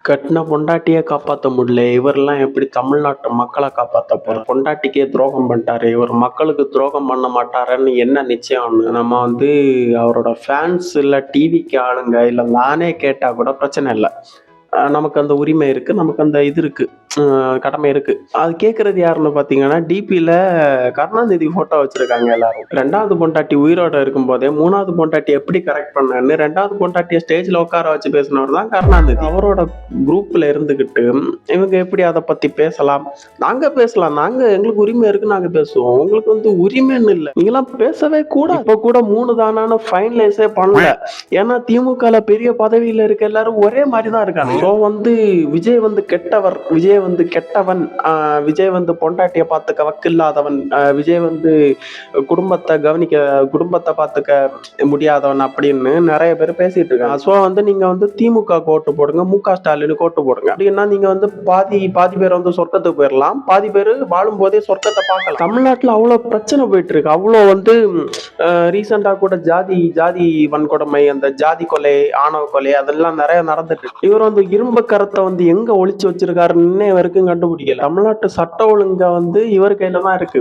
கட்டின பொண்டாட்டியே காப்பாத்த முடியல. இவரெல்லாம் எப்படி தமிழ்நாட்டு மக்கள காப்பாத்த போறார்? பொண்டாட்டிக்கே துரோகம் பண்ணிட்டாரு. இவர் மக்களுக்கு துரோகம் பண்ண மாட்டாருன்னு என்ன நிச்சயம்னு நம்ம அவரோட ஃபேன்ஸ் இல்ல டிவிக்கு ஆளுங்க இல்ல நானே கேட்டா கூட பிரச்சனை இல்ல. நமக்கு அந்த உரிமை இருக்கு. நமக்கு அந்த இது இருக்கு. கடமை இருக்கு. அது கேட்கறது யாருன்னு பார்த்தீங்கன்னா, டிபில கருணாநிதி ஃபோட்டோ வச்சிருக்காங்க எல்லாரும். 2வது பொண்டாட்டி உயிரோட இருக்கும்போதே 3வது பொண்டாட்டி எப்படி கரெக்ட் பண்ணான்னு 2வது பொண்டாட்டிய ஸ்டேஜ்ல உட்கார வச்சு பேசினவர் தான் கருணாநிதி. அவரோட குரூப்ல இருந்துகிட்டு இவங்க எப்படி அதை பத்தி பேசலாம்? நாங்க பேசலாம். எங்களுக்கு உரிமை இருக்கு. நாங்க பேசுவோம். உங்களுக்கு உரிமைன்னு இல்ல. நீங்களாம் பேசவே கூடாது. இப்ப கூட 3 தானான்னு ஃபைனலைஸே பண்ணல. ஏன்னா திமுகல பெரிய பதவியில இருக்க எல்லாரும் ஒரே மாதிரி தான் இருக்காங்க. ஸோ விஜய் கெட்டவர், விஜய் கெட்டவன், விஜய் பொண்டாட்டிய பார்த்துக்க வக்கில்லாதவன், விஜய் குடும்பத்தை பார்த்துக்க முடியாதவன் அப்படின்னு நிறைய பேர் பேசிட்டு இருக்காங்க. ஸோ நீங்க திமுக ஓட்டு போடுங்க, மு.க. ஸ்டாலினுக்கு ஓட்டு போடுங்க. அப்படின்னா நீங்க பாதி பேர் சொர்க்கத்துக்கு போயிடலாம், பாதி பேர் வாழும் போதே சொர்க்கத்தை பார்க்கலாம். தமிழ்நாட்டுல அவ்வளவு பிரச்சனை போயிட்டு இருக்கு. அவ்வளோ ரீசெண்டா கூட ஜாதி வன்கொடுமை, அந்த ஜாதி கொலை, ஆணவ கொலை அதெல்லாம் நிறைய நடந்துட்டு இருக்கு. இவர் இரும்பு கரத்தை எங்க ஒளிச்சு வச்சிருக்காருன்னு இன்னை வரைக்கும் கண்டுபிடிக்கல. தமிழ்நாட்டு சட்ட ஒழுங்க இவர் கையில தான் இருக்கு.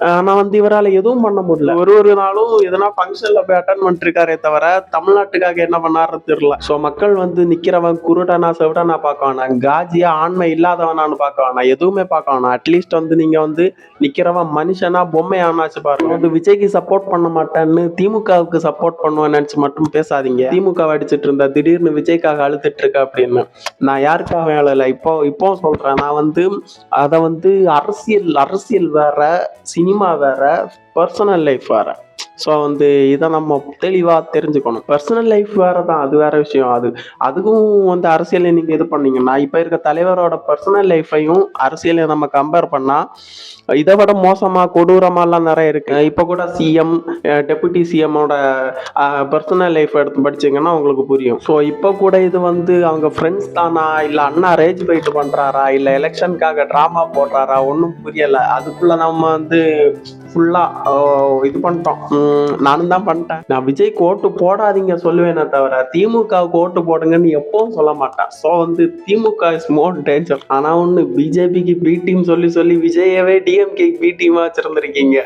ஆனா இவரால எதுவும் பண்ண முடியல. ஒரு நாளும் எதனா ஃபங்க்ஷன்ல போய் அட்டன் பண்ணிருக்காரே தவிர தமிழ்நாட்டுக்காக என்ன பண்ணாரு தெரியல. சோ மக்கள் நிக்கிறவன் குருடனா செவிடனா பார்க்க வேணாம், காஜியா ஆண்மை இல்லாதவனான்னு பார்க்க வேணாம், எதுவுமே பார்க்க வேணாம். அட்லீஸ்ட் நீங்க நிக்கிறவன் மனுஷனா பொம்மையானாச்சு பாருங்க. விஜய்க்கு சப்போர்ட் பண்ண மாட்டேன்னு திமுகவுக்கு சப்போர்ட் பண்ணுவேன்னு நினைச்சு மட்டும் பேசாதீங்க. திமுக அடிச்சிட்டு இருந்தா திடீர்னு விஜய்க்காக அழுத்துட்டு இருக்க அப்படின்னு நான் யாருக்காக அழல. இப்போ சொல்றேன். நான் அத அரசியல் வேற, சினிமா வேற, பர்சனல் லைஃப் வேற. ஸோ இதை நம்ம தெளிவாக தெரிஞ்சுக்கணும். பர்சனல் லைஃப் வேறு தான், அது வேற விஷயம். அதுக்கும் அரசியலை நீங்கள் இது பண்ணீங்கன்னா, இப்போ இருக்க தலைவரோட பர்சனல் லைஃப்பையும் அரசியலை நம்ம கம்பேர் பண்ணால் இதை விட மோசமாக கொடூரமாலாம் நிறைய இருக்கு. இப்போ கூட சிஎம், டெபுட்டி சிஎம்மோட பர்சனல் லைஃப் எடுத்து படிச்சிங்கன்னா உங்களுக்கு புரியும். ஸோ இப்போ கூட இது அவங்க ஃப்ரெண்ட்ஸ் தானா, இல்லை அண்ணா ரேஜ் போயிட்டு பண்ணுறாரா, இல்லை எலெக்ஷனுக்காக ட்ராமா போடுறாரா, ஒன்றும் புரியலை. அதுக்குள்ள நம்ம ஃபுல்லா இது பண்ணிட்டோம். நானும் தான் பண்ணிட்டேன். நான் விஜய்க்கு ஓட்டு போடாதீங்க சொல்லுவேனே தவிர திமுகவுக்கு ஓட்டு போடுங்கன்னு எப்பவும் சொல்ல மாட்டேன். So DMK is more danger. ஆனா பிஜேபிக்கு பி டீம் சொல்லி விஜயவே டிஎம்கே பி டீமா வச்சிருந்திருக்கீங்க.